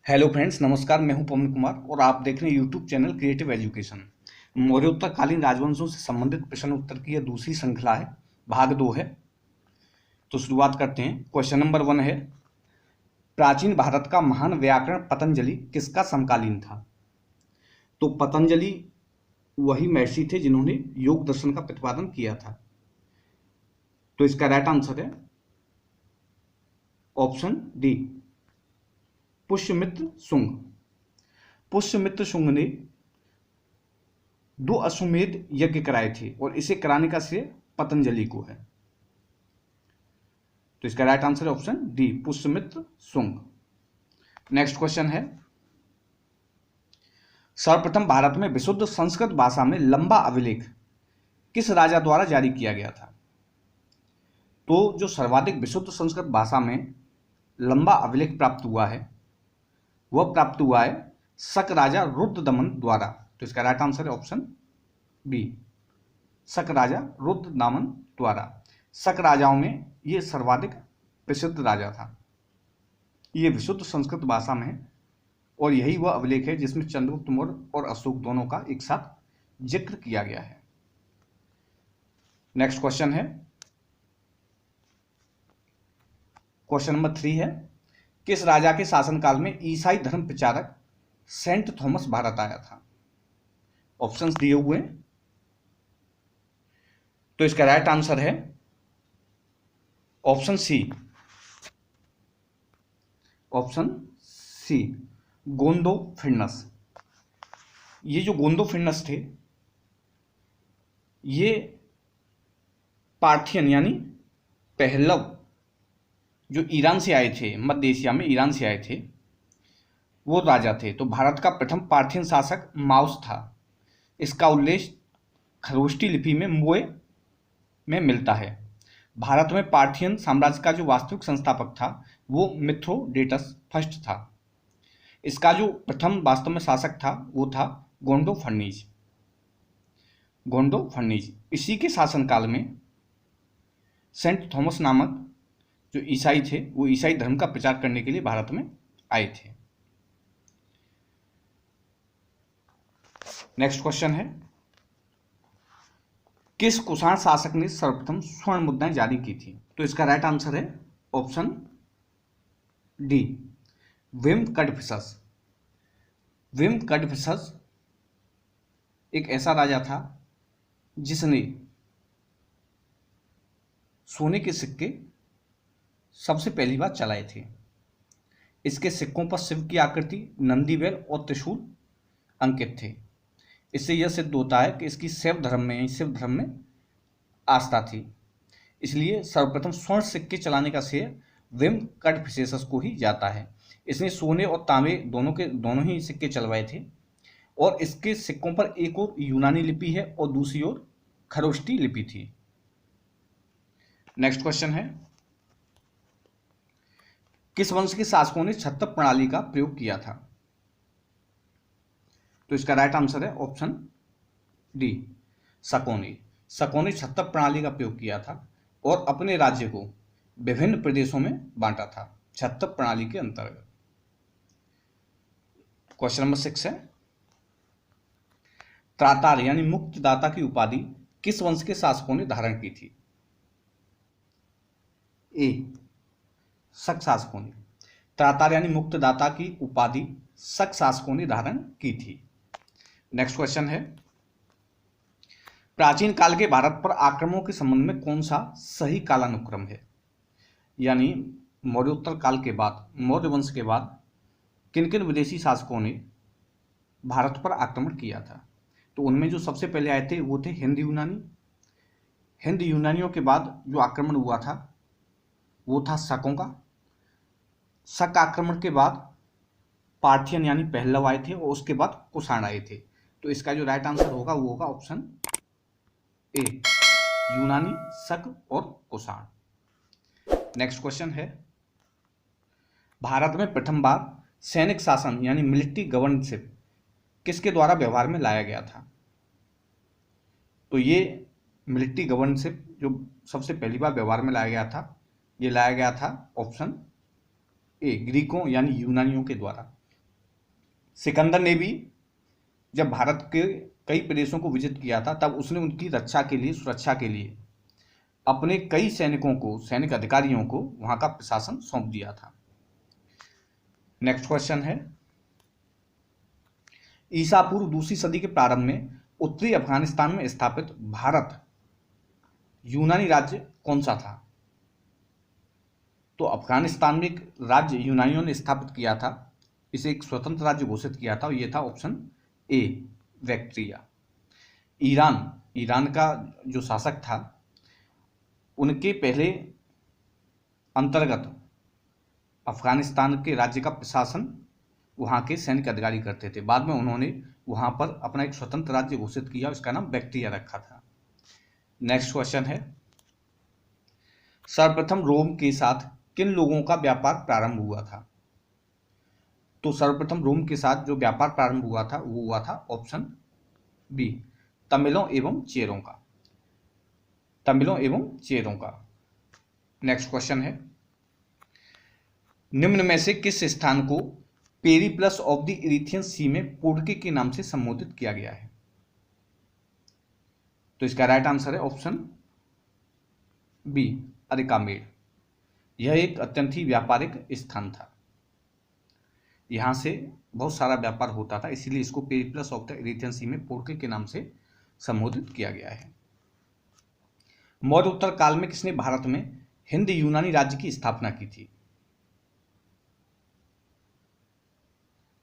Hello friends, नमस्कार। मैं हूं पवन कुमार और आप देख रहे हैं यूट्यूब चैनल क्रिएटिव एजुकेशन। मौर्योत्तरकालीन राजवंशों से संबंधित प्रश्न उत्तर की यह दूसरी श्रृंखला है, भाग 2 है। तो शुरुआत करते हैं। क्वेश्चन नंबर 1 है, प्राचीन भारत का महान व्याकरण पतंजलि किसका समकालीन था? तो पतंजलि वही महर्षि थे जिन्होंने योग दर्शन का प्रतिपादन किया था। तो इसका राइट आंसर है ऑप्शन डी, पुष्यमित्र शुंग। पुष्यमित्र शुंग ने 2 अश्वमेध यज्ञ कराए थे और इसे कराने का श्रेय पतंजलि को है। तो इसका राइट आंसर है option D, Pushyamitra Shunga. Next question है, सर्वप्रथम भारत में विशुद्ध संस्कृत भाषा में लंबा अभिलेख किस राजा द्वारा जारी किया गया था? तो जो सर्वाधिक विशुद्ध संस्कृत भाषा में लंबा अभिलेख प्राप्त हुआ है वह प्राप्त हुआ है शक राजा रुद्रदमन द्वारा। तो इसका राइट आंसर है ऑप्शन बी, शक राजा रुद्रदमन द्वारा। शक राजाओं में ये सर्वाधिक प्रसिद्ध राजा था। ये विशुद्ध संस्कृत भाषा में है और यही वह अभिलेख है जिसमें चंद्रगुप्त मौर्य और अशोक दोनों का एक साथ जिक्र किया गया है। नेक्स्ट क्वेश्चन है, क्वेश्चन नंबर 3 है, किस राजा के शासनकाल में ईसाई धर्म प्रचारक सेंट थॉमस भारत आया था? ऑप्शंस दिए हुए हैं। तो इसका राइट आंसर है ऑप्शन सी, ऑप्शन सी, गोंदो फिरनस। ये जो गोंदो फिरनस थे ये पार्थियन यानी पहलव जो ईरान से आए थे, मध्य एशिया में ईरान से आए थे, वो राजा थे। तो भारत का प्रथम पार्थियन शासक माउस था। इसका उल्लेख खरोष्टी लिपि में मोए में मिलता है। भारत में पार्थियन साम्राज्य का जो वास्तविक संस्थापक था वो मिथ्रोडेटस फर्स्ट था। इसका जो प्रथम वास्तव में शासक था वो था गोंडो फर्नीज। गोंडो फर्नीज इसी के शासनकाल में सेंट थॉमस नामक जो ईसाई थे वो ईसाई धर्म का प्रचार करने के लिए भारत में आए थे। नेक्स्ट क्वेश्चन है, किस कुषाण शासक ने सर्वप्रथम स्वर्ण मुद्राएं जारी की थी? तो इसका राइट आंसर है ऑप्शन डी, विम कडफिसस। विम कडफिसस एक ऐसा राजा था जिसने सोने के सिक्के सबसे पहली बार चलाए थे। इसके सिक्कों पर शिव की आकृति, नंदी बैल और त्रिशूल अंकित थे। इससे यह सिद्ध होता है कि इसकी शिव धर्म में आस्था थी। इसलिए सर्वप्रथम स्वर्ण सिक्के चलाने का श्रेय विम कडफिसेसस को ही जाता है। इसने सोने और तांबे दोनों ही सिक्के चलवाए थे और इसके सिक्कों पर एक और यूनानी लिपि है और दूसरी ओर खरोष्टी लिपि थी। नेक्स्ट क्वेश्चन है, किस वंश के शासकों ने छत्तर प्रणाली का प्रयोग किया था? तो इसका राइट आंसर है ऑप्शन डी, शकोनी। शकोनी छत्तर प्रणाली का प्रयोग किया था और अपने राज्य को विभिन्न प्रदेशों में बांटा था छत्तर प्रणाली के अंतर्गत। क्वेश्चन नंबर 6 है, त्रातार यानी मुक्तिदाता की उपाधि किस वंश के शासकों ने धारण की थी? ए, शक शासकों ने। त्रातार यानी मुक्तिदाता की उपाधि शक शासकों ने धारण की थी। नेक्स्ट क्वेश्चन है, प्राचीन काल के भारत पर आक्रमणों के संबंध में कौन सा सही कालानुक्रम है? यानी मौर्योत्तर काल के बाद, मौर्य वंश के बाद किन किन विदेशी शासकों ने भारत पर आक्रमण किया था? तो उनमें जो सबसे पहले आए थे वो थे हिंद यूनानी। हिंद यूनानियों के बाद जो आक्रमण हुआ था वो था शकों का। शक आक्रमण के बाद पार्थियन यानी पहलव आए थे और उसके बाद कुषाण आए थे। तो इसका जो राइट आंसर होगा वो होगा ऑप्शन ए, यूनानी, शक और कुषाण। नेक्स्ट क्वेश्चन है, भारत में प्रथम बार सैनिक शासन यानी मिलिट्री गवर्नशिप किसके द्वारा व्यवहार में लाया गया था? तो ये मिलिट्री गवर्नशिप जो सबसे पहली बार व्यवहार में लाया गया था, ये लाया गया था ऑप्शन ए, ग्रीकों यानी यूनानियों के द्वारा। सिकंदर ने भी जब भारत के कई प्रदेशों को विजिट किया था तब उसने उनकी रक्षा के लिए, सुरक्षा के लिए अपने कई सैनिकों को, सैनिक अधिकारियों को वहां का प्रशासन सौंप दिया था। नेक्स्ट क्वेश्चन है, ईसा पूर्व दूसरी सदी के प्रारंभ में उत्तरी अफगानिस्तान में स्थापित भारत यूनानी राज्य कौन सा था? तो अफगानिस्तान में एक राज्य यूनानियों ने स्थापित किया था, इसे एक स्वतंत्र राज्य घोषित किया था, और यह था ऑप्शन ए, बैक्ट्रिया। ईरान का जो शासक था उनके पहले अंतर्गत अफगानिस्तान के राज्य का प्रशासन वहाँ के सैनिक अधिकारी करते थे। बाद में उन्होंने वहाँ पर अपना एक स्वतंत्र राज्य घोषित किया, उसका नाम बैक्ट्रिया रखा था। नेक्स्ट क्वेश्चन है, सर्वप्रथम रोम के साथ किन लोगों का व्यापार प्रारंभ हुआ था? तो सर्वप्रथम रोम के साथ जो व्यापार प्रारंभ हुआ था वो हुआ था ऑप्शन बी, तमिलों एवं चेरों का। नेक्स्ट क्वेश्चन है, निम्न में से किस स्थान को पेरिप्लस ऑफ द इरीथियन सी में पोर्टके के नाम से संबोधित किया गया है? तो इसका राइट आंसर है ऑप्शन बी, अरिकामेड। यह एक अत्यंत ही व्यापारिक स्थान था, यहां से बहुत सारा व्यापार होता था, इसीलिए इसको पेरिप्लस ऑफ द इरीथियन सी में पोर्टके के नाम से संबोधित किया गया है। मौर्य उत्तर काल में किसने भारत में हिंद यूनानी राज्य की स्थापना की थी?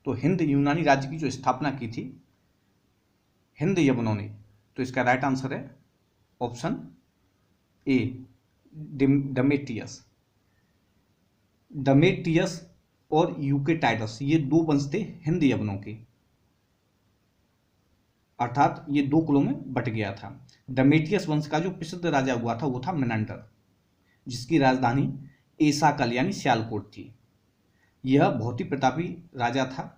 तो हिंद यूनानी राज्य की जो स्थापना की थी हिंद यवनों ने, तो इसका राइट आंसर है ऑप्शन ए, डमेटियस और यूकेटाइडस, ये दो वंश थे हिंद यवनों के, अर्थात ये दो कुलों में बट गया था। डमेटियस वंश का जो प्रसिद्ध राजा हुआ था वो था मेनांडर, जिसकी राजधानी एसाकल यानी सियालकोट थी। यह बहुत ही प्रतापी राजा था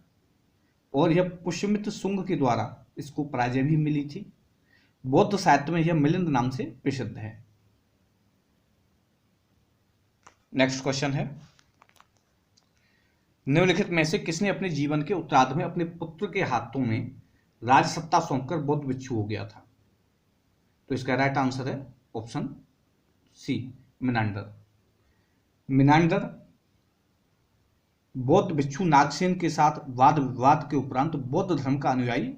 और यह पुष्यमित्र शुंग के द्वारा इसको पराजय भी मिली थी। बौद्ध साहित्य में यह मिलिंद नाम से प्रसिद्ध है। नेक्स्ट क्वेश्चन है, निम्नलिखित में से किसने अपने जीवन के उत्तरार्ध में अपने पुत्र के हाथों में राज सत्ता सौंपकर बौद्ध भिक्षु हो गया था? तो इसका राइट आंसर है ऑप्शन सी, मिनांडर बौद्ध भिक्षु नागसेन के साथ वाद विवाद के उपरांत बौद्ध धर्म का अनुयायी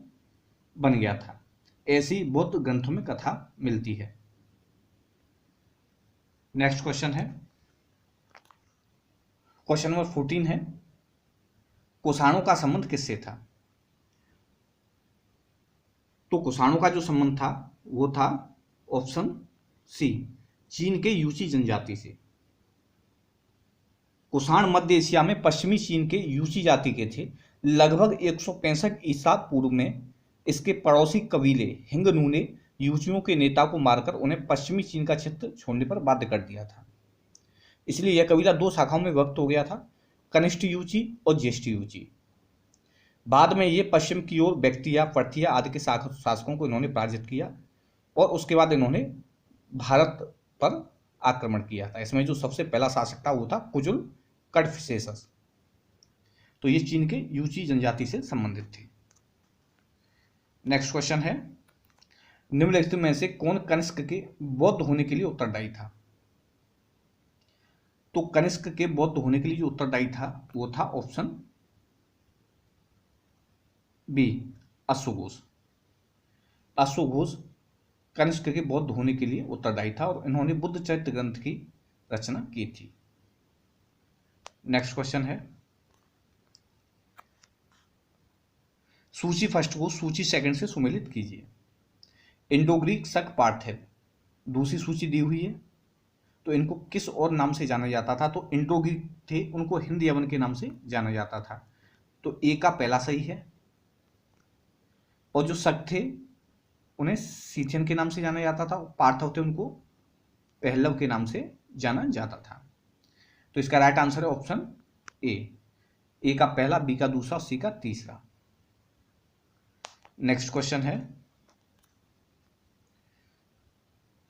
बन गया था, ऐसी बौद्ध ग्रंथों में कथा मिलती है। नेक्स्ट क्वेश्चन है, क्वेश्चन नंबर 14 है, कुषाणों का संबंध किससे था? तो कुषाणों का जो संबंध था वो था ऑप्शन सी, चीन के यूची जनजाति से। कुषाण मध्य एशिया में पश्चिमी चीन के यूची जाति के थे। लगभग 165 ईसा पूर्व में इसके पड़ोसी कबीले हिंगनू ने यूचियों के नेता को मारकर उन्हें पश्चिमी चीन का क्षेत्र छोड़ने पर बाध्य कर दिया था। इसलिए यह कबीला दो शाखाओं में विभक्त हो गया था, कनिष्ठ यूची और ज्येष्ठ यूची। बाद में ये पश्चिम की ओर बैक्ट्रिया, पर्थिया आदि के शासकों को इन्होंने पराजित किया और उसके बाद इन्होंने भारत पर आक्रमण किया था। इसमें जो सबसे पहला शासक था वो था कुजुल कड़फिसेसस। तो ये चीन के यूची जनजाति से संबंधित थे। नेक्स्ट क्वेश्चन है, निम्नलिखित में से कौन कनिष्क के बौद्ध होने के लिए उत्तरदायी था? तो कनिष्क के बौद्ध होने के लिए जो उत्तरदायी था वो था ऑप्शन बी, अश्वघोष। अश्वघोष कनिष्क के बौद्ध होने के लिए उत्तरदायी था और इन्होंने बुद्ध चरित्र ग्रंथ की रचना की थी। नेक्स्ट क्वेश्चन है, सूची फर्स्ट को सूची सेकंड से सुमेलित कीजिए। इंडो ग्रीक शक पार्थिव, दूसरी सूची दी हुई है, तो इनको किस और नाम से जाना जाता था? तो इंडो ग्रीक थे, उनको हिंद यवन के नाम से जाना जाता था, तो ए का पहला सही है। और जो शक थे उन्हें सीथियन के नाम से जाना जाता था, पार्थव थे उनको पहलव के नाम से जाना जाता था। तो इसका राइट आंसर है ऑप्शन ए का पहला, बी का दूसरा, सी का तीसरा। नेक्स्ट क्वेश्चन है,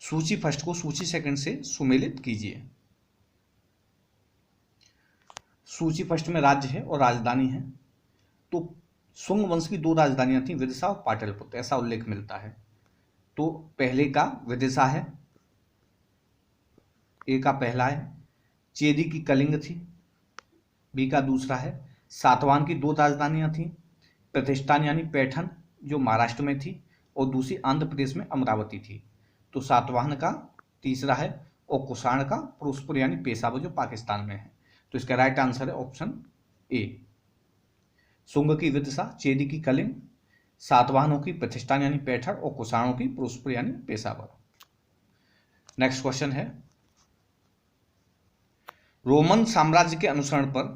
सूची फर्स्ट को सूची सेकंड से सुमेलित कीजिए। सूची फर्स्ट में राज्य है और राजधानी है, तो शुंग वंश की 2 राजधानियां थी, विदिशा और पाटलिपुत्र, ऐसा उल्लेख मिलता है। तो पहले का विदिशा है, ए का पहला है। चेदी की कलिंग थी, बी का दूसरा है। सातवाहन की 2 राजधानियां थी, प्रतिष्ठान यानी पैठन जो महाराष्ट्र में थी, और दूसरी आंध्र प्रदेश में अमरावती थी। तो सातवाहन का तीसरा है, और कुषाण का फिरोजपुर यानी पेशावर जो पाकिस्तान में है। तो इसका राइट आंसर है ऑप्शन ए। शुंग की विदिशा, चेदी की कलिंग, सातवाहनों की प्रतिष्ठान यानी पैठण, और कुषाणों की फिरोजपुर यानी पेशावर। नेक्स्ट क्वेश्चन है, रोमन साम्राज्य के अनुसरण पर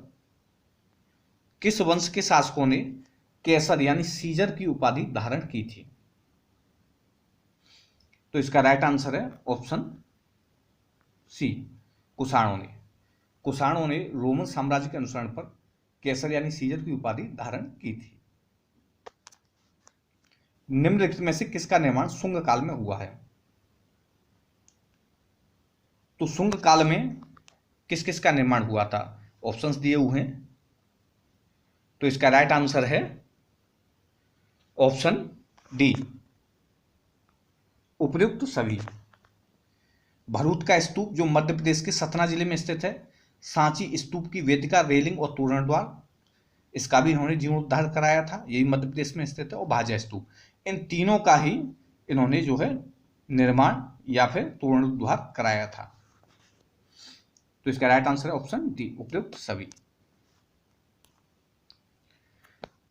किस वंश के शासकों ने कैसर यानी सीजर की उपाधि धारण की थी? तो इसका राइट आंसर है ऑप्शन सी, कुषाणों ने। कुषाणों ने रोमन साम्राज्य के अनुसरण पर कैसर यानी सीजर की उपाधि धारण की थी। निम्नलिखित में से किसका निर्माण शुंग काल में हुआ है? तो शुंग काल में किस किस का निर्माण हुआ था? ऑप्शंस दिए हुए हैं। तो इसका राइट आंसर है ऑप्शन डी, उपयुक्त सभी। भरूच का स्तूप जो मध्य प्रदेश के सतना जिले में स्थित है, सांची स्तूप की वेदिका, रेलिंग और तोरण द्वार, इसका भी इन्होंने जीर्णोद्धार कराया था, यही मध्य प्रदेश में स्थित है। और भाजा स्तूप, इन तीनों का ही इन्होंने जो है निर्माण या फिर तोरणोद्धार कराया था। तो इसका राइट आंसर है ऑप्शन डी, उपयुक्त सभी।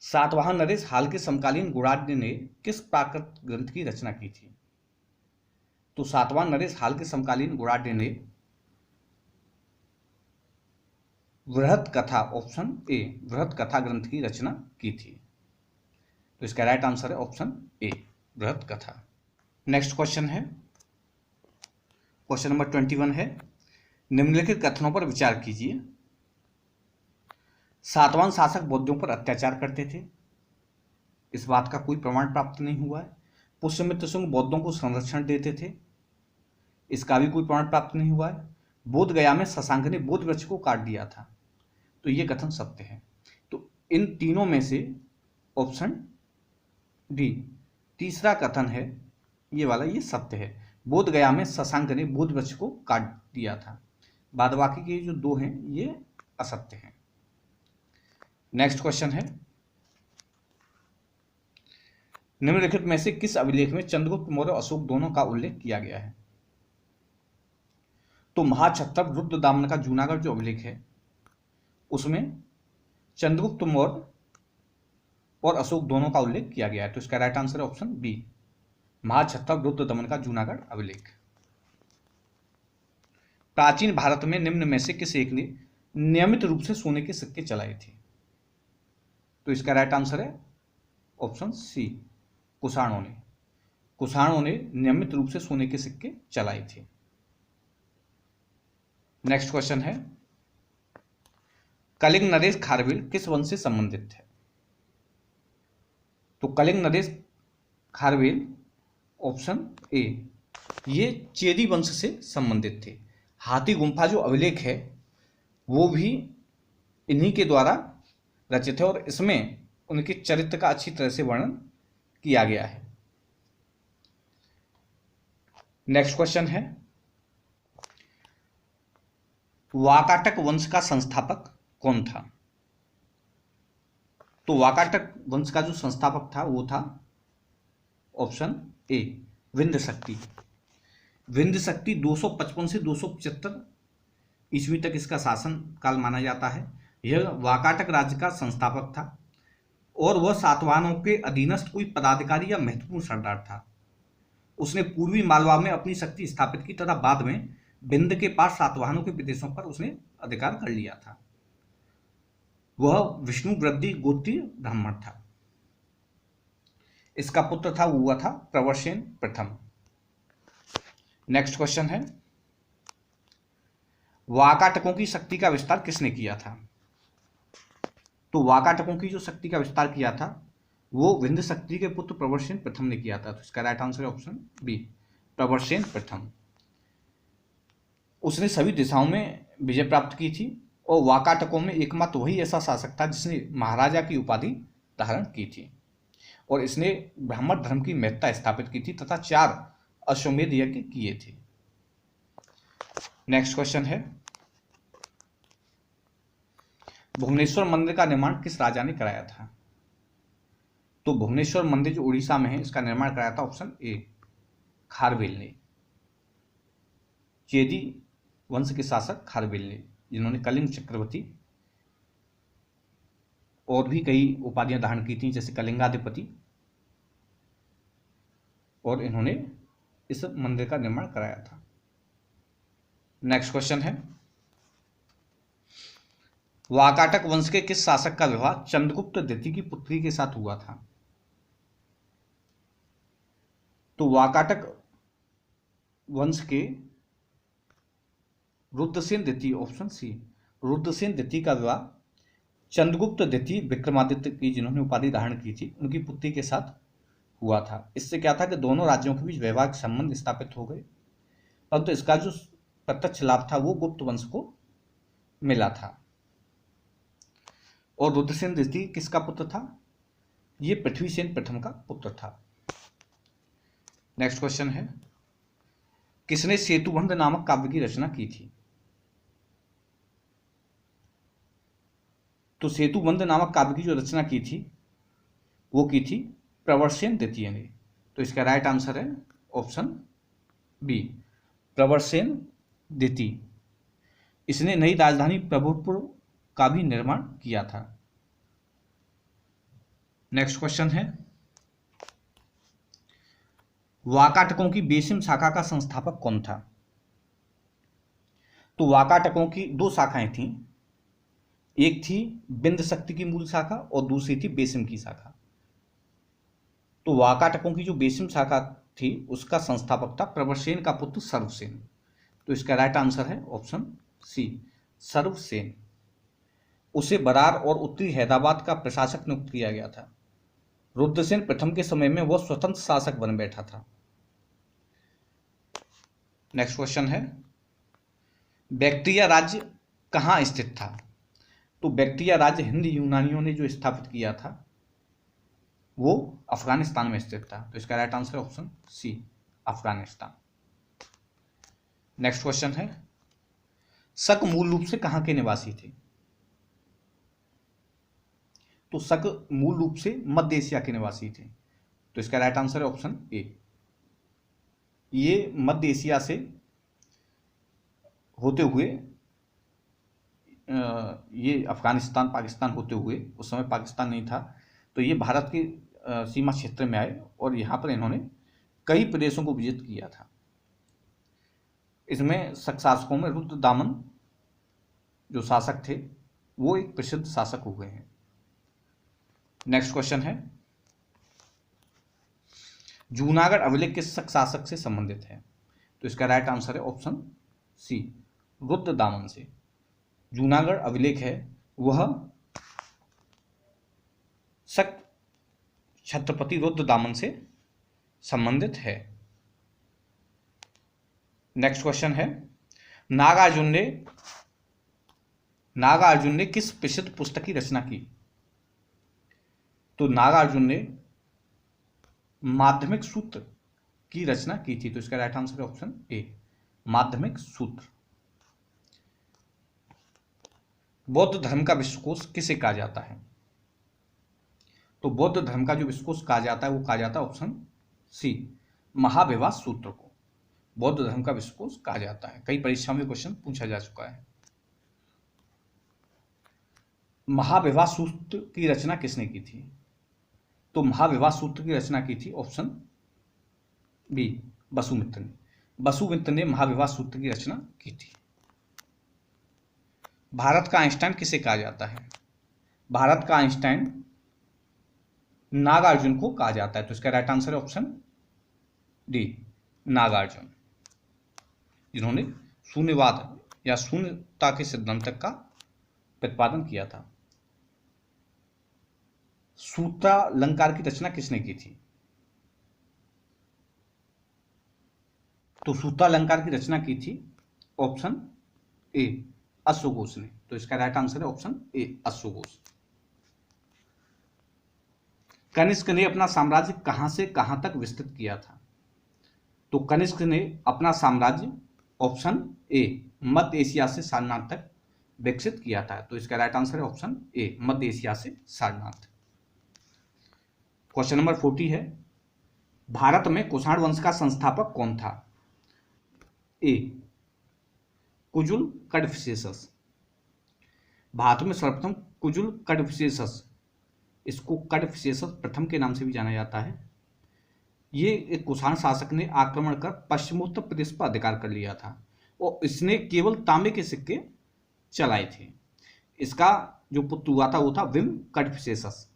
सातवाहन नरेश हाल के समकालीन गुणाढ्य ने किस प्राकृत ग्रंथ की रचना की थी? तो सातवाहन नरेश हाल के समकालीन गुणाढ्य ने वृहत कथा, ऑप्शन ए, वृहत कथा ग्रंथ की रचना की थी। तो इसका राइट आंसर है ऑप्शन ए, वृहत कथा। नेक्स्ट क्वेश्चन है, क्वेश्चन नंबर 21 है, निम्नलिखित कथनों पर विचार कीजिए। सातवाहन शासक बौद्धों पर अत्याचार करते थे, इस बात का कोई प्रमाण प्राप्त नहीं हुआ है। पुष्यमित्र शुंग बौद्धों को संरक्षण देते थे, इसका भी कोई प्रमाण प्राप्त नहीं हुआ है। बोध गया में शशांक ने बोध वृक्ष को काट दिया था, तो ये कथन सत्य है। तो इन तीनों में से ऑप्शन डी, तीसरा कथन है ये वाला, ये सत्य है। बोध गया में शशांक ने बोध वृक्ष को काट दिया था। बाद बाकी के जो 2 हैं ये असत्य हैं। नेक्स्ट क्वेश्चन है, निम्नलिखित में से किस अभिलेख में चंद्रगुप्त मौर्य और अशोक दोनों का उल्लेख किया गया है? तो महाक्षत्रप रुद्रदामन का जूनागढ़ जो अभिलेख है उसमें चंद्रगुप्त मौर्य और अशोक दोनों का उल्लेख किया गया है। तो इसका राइट आंसर है ऑप्शन बी, महाक्षत्रप रुद्रदमन का जूनागढ़ अभिलेख। प्राचीन भारत में निम्न में से किस एक ने नियमित रूप से सोने के सिक्के चलाए थे? तो इसका राइट आंसर है ऑप्शन सी, कुषाणों ने। कुषाणों ने नियमित रूप से सोने के सिक्के चलाए थे। नेक्स्ट क्वेश्चन है, कलिंग नरेश खारवेल किस वंश से संबंधित है? तो कलिंग नरेश खारवेल ऑप्शन ए, ये चेदी वंश से संबंधित थे। हाथी गुंफा जो अभिलेख है वो भी इन्हीं के द्वारा रचित है और इसमें उनके चरित्र का अच्छी तरह से वर्णन किया गया है। नेक्स्ट क्वेश्चन है, वाकाटक वंश का संस्थापक कौन था? तो वाकाटक वंश का जो संस्थापक था वो था ऑप्शन ए, विंध्य शक्ति। विंध्य शक्ति 255 से 275 ईस्वी तक इसका शासन काल माना जाता है। यह वाकाटक राज्य का संस्थापक था और वह सातवाहनों के अधीनस्थ कोई पदाधिकारी या महत्वपूर्ण सरदार था। उसने पूर्वी मालवा में अपनी शक्ति स्थापित की तथा बाद में विंध्य के पास सातवाहनों के प्रदेशों पर उसने अधिकार कर लिया था। वह विष्णु वृद्धि गोत्रीय ब्राह्मण था। इसका पुत्र था वो हुआ था प्रवरसेन प्रथम। नेक्स्ट क्वेश्चन है, वाकाटकों की शक्ति का विस्तार किसने किया था? तो वाकाटकों की जो शक्ति का विस्तार किया था वो विंध्य शक्ति के पुत्र प्रवरसेन प्रथम ने किया था। तो इसका राइट आंसर है ऑप्शन बी, प्रवरसेन प्रथम। उसने सभी दिशाओं में विजय प्राप्त की थी और वाकाटकों में एकमात्र वही ऐसा शासक था जिसने महाराजा की उपाधि धारण की थी और इसने ब्राह्मण धर्म की महत्ता स्थापित की थी तथा 4 अश्वमेध यज्ञ किए थे। नेक्स्ट क्वेश्चन है, भुवनेश्वर मंदिर का निर्माण किस राजा ने कराया था? तो भुवनेश्वर मंदिर जो उड़ीसा में है, इसका निर्माण कराया था ऑप्शन ए, खारवेल ने। चेदी वंश के शासक खारवेल ने, जिन्होंने कलिंग चक्रवर्ती और भी कई उपाधियां धारण की थी, जैसे कलिंगाधिपति, और इन्होंने इस मंदिर का निर्माण कराया था। नेक्स्ट क्वेश्चन है, वाकाटक वंश के किस शासक का विवाह चंद्रगुप्त द्वितीय की पुत्री के साथ हुआ था? तो वाकाटक वंश के रुद्रसेन द्वितीय, ऑप्शन सी, रुद्रसेन द्वितीय का विवाह चंद्रगुप्त द्वितीय विक्रमादित्य की, जिन्होंने उपाधि धारण की थी, उनकी पुत्री के साथ हुआ था। इससे क्या था कि दोनों राज्यों के बीच वैवाहिक संबंध स्थापित हो गए, परंतु इसका जो प्रत्यक्ष लाभ था वो गुप्त वंश को मिला था। और रुद्रसेन द्वितीय किसका पुत्र था? ये पृथ्वीसेन प्रथम का पुत्र था। नेक्स्ट क्वेश्चन है, किसने सेतुबंध नामक काव्य की रचना की थी? तो सेतुबंध नामक काव्य की जो रचना की थी वो की थी प्रवरसेन द्वितीय ने। तो इसका राइट आंसर है ऑप्शन बी, प्रवरसेन द्वितीय। इसने नई राजधानी प्रभुपुर का भी निर्माण किया था। नेक्स्ट क्वेश्चन है, वाकाटकों की बेसिम शाखा का संस्थापक कौन था? तो वाकाटकों की 2 शाखाएं थीं, एक थी बिंद शक्ति की मूल शाखा और दूसरी थी बेसिम की शाखा। तो वाकाटकों की जो बेसिम शाखा थी उसका संस्थापक था प्रवरसेन का पुत्र सर्वसेन। तो इसका राइट आंसर है ऑप्शन सी, सर्वसेन। उसे बरार और उत्तरी हैदराबाद का प्रशासक नियुक्त किया गया था। रुद्रसेन प्रथम के समय में वह स्वतंत्र शासक बन बैठा था। नेक्स्ट क्वेश्चन है, बैक्ट्रिया राज्य कहाँ स्थित था? तो बैक्ट्रिया राज्य हिंद यूनानियों ने जो स्थापित किया था वो अफगानिस्तान में स्थित था। तो इसका right answer option C, Afghanistan. Next question है, शक मूल रूप से कहाँ के निवासी थे? तो शक मूल रूप से मध्य एशिया के निवासी थे। तो इसका राइट आंसर है ऑप्शन ए। ये मध्य एशिया से होते हुए ये अफगानिस्तान पाकिस्तान होते हुए, उस समय पाकिस्तान नहीं था, तो ये भारत की सीमा क्षेत्र में आए और यहाँ पर इन्होंने कई प्रदेशों को विजित किया था। इसमें शक शासकों में रुद्रदामन जो शासक थे वो एक प्रसिद्ध शासक हो गए हैं। नेक्स्ट क्वेश्चन है, जूनागढ़ अभिलेख किस शक शासक से संबंधित है? तो इसका राइट आंसर है ऑप्शन सी, रुद्रदामन से। जूनागढ़ अभिलेख है वह शक छत्रपति रुद्रदामन से संबंधित है। नेक्स्ट क्वेश्चन है, नागार्जुन ने किस प्रसिद्ध पुस्तक की रचना की? तो नागार्जुन ने माध्यमिक सूत्र की रचना की थी। तो इसका राइट आंसर है ऑप्शन ए, माध्यमिक सूत्र। बौद्ध धर्म का विश्वकोश किसे कहा जाता है? तो बौद्ध धर्म का जो विश्वकोश कहा जाता है वो कहा जाता है ऑप्शन सी, महाविवाद सूत्र को बौद्ध धर्म का विश्वकोश कहा जाता है। कई परीक्षाओं में क्वेश्चन पूछा जा चुका है। महाविवाद सूत्र की रचना किसने की थी? तो महाविवाद सूत्र की रचना की थी ऑप्शन बी, वसुमित्र ने। वसुमित्र ने महाविवाद सूत्र की रचना की थी। भारत का आइंस्टाइन किसे कहा जाता है? भारत का आइंस्टाइन नागार्जुन को कहा जाता है। तो इसका राइट आंसर है ऑप्शन डी, नागार्जुन, जिन्होंने शून्यवाद या शून्यता के सिद्धांत का प्रतिपादन किया था। सूत्रालंकार की रचना किसने की थी? तो सूत्रालंकार की रचना की थी ऑप्शन ए, अश्वघोष ने। तो इसका राइट आंसर है ऑप्शन ए, अश्वघोष। कनिष्क ने अपना साम्राज्य कहां से कहां तक विस्तृत किया था? तो कनिष्क ने अपना साम्राज्य ऑप्शन ए मध्य एशिया से सारनाथ तक विकसित किया था। तो इसका राइट आंसर है ऑप्शन ए मध्य एशिया से सारनाथ। क्वेश्चन नंबर 40 है, भारत में कुषाण वंश का संस्थापक कौन था? ए कुजुल कड़फिसेसस। भारत में सर्वप्रथम कुजुल कड़फिसेसस, इसको कड़फिसेसस प्रथम के नाम से भी जाना जाता है, ये एक कुषाण शासक ने आक्रमण कर पश्चिमोत्तर प्रदेश पर अधिकार कर लिया था और इसने केवल तांबे के सिक्के चलाए थे। इसका जो पुत्र हुआ था वो था विम कड़फिसेसस।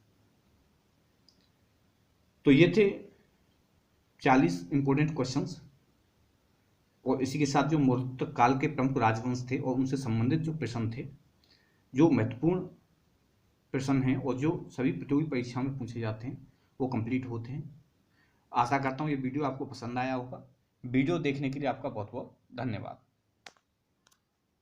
तो ये थे 40 इंपॉर्टेंट क्वेश्चंस और इसी के साथ जो मौर्य काल के प्रमुख राजवंश थे और उनसे संबंधित जो प्रश्न थे, जो महत्वपूर्ण प्रश्न हैं और जो सभी प्रतियोगी परीक्षाओं में पूछे जाते हैं, वो कंप्लीट होते हैं। आशा करता हूँ ये वीडियो आपको पसंद आया होगा। वीडियो देखने के लिए आपका बहुत बहुत धन्यवाद।